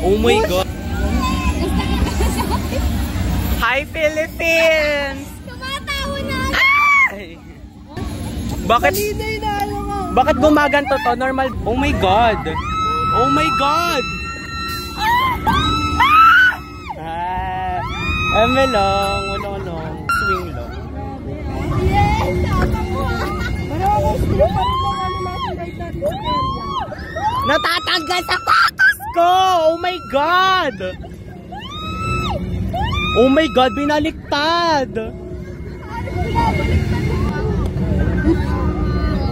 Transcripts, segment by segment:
Oh my God! Hi Philippines! Tumatawa na! Ay! Bakit gumaganto to? Normal. Oh my God! Oh my God! Emelong, ulong-ulong, swing long. Yes! Tapang mo ah! Parang ako strip pa rin lang ano natin right natin sa Kenya. Natatanggal sa patas ko! Oh my God! Oh my God, binaliktad!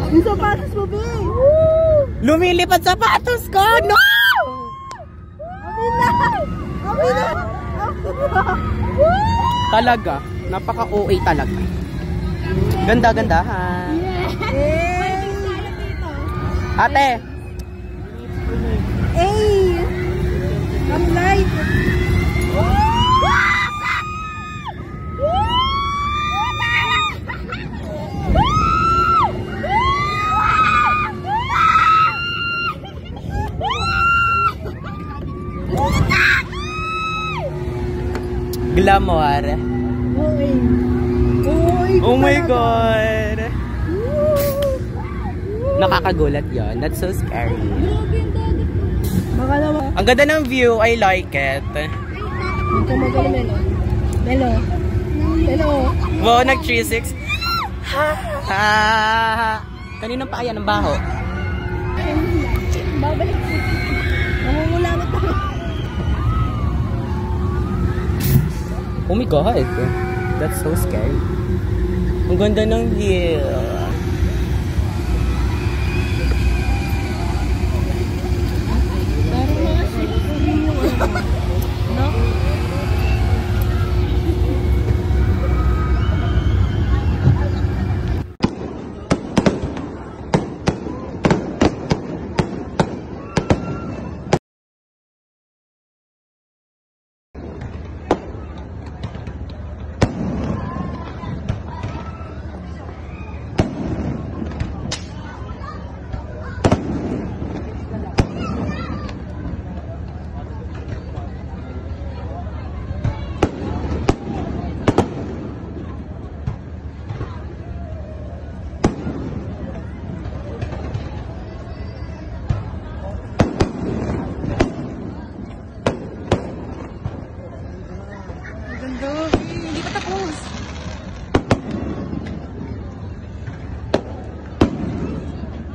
Yung sapatos mo, Bi! Lumilipad sapatos ko! No! Amina! Amina! Talaga, napaka-OA talaga. Ganda-ganda ha. Ate! Hey! Come light! Glamour. Oh my God. Nakakagulat yon. That's so scary. Ang ganda ng view. I like it. Melo. Melo. Wow, nag 3-6. Kaninong pa kaya ng baho? Babalik. Namumulamat ako. Oh my God. That's so scary. Ang ganda ng view. Parang mga sexy yung no? Hindi pa tapos.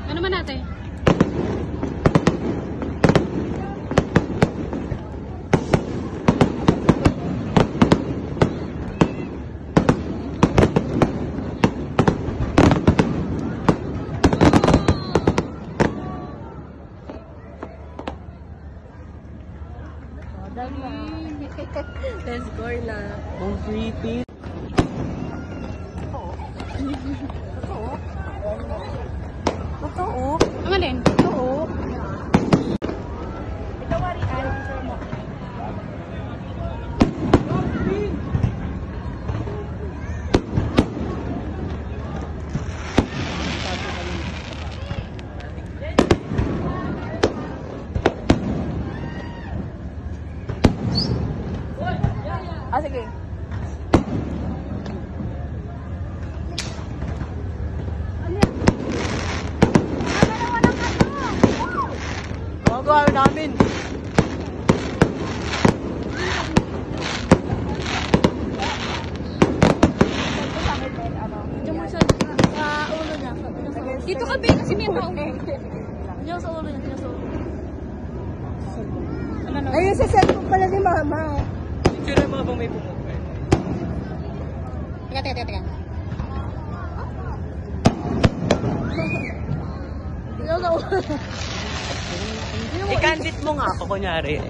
Ano man natin? Let's go na. Oh, pretty. Totoo. Ano din? Totoo. Ito warian. Ah, sige. Gagawin namin. Dito ka, Ben, kasi may tao. Tingnan sa ulo niya, tingnan sa ulo. Ayun sa cellphone pala ni Mama. Picture mo habang may pumupo. Teka. Tingnan sa ulo. I-candid mo nga ako, kunyari.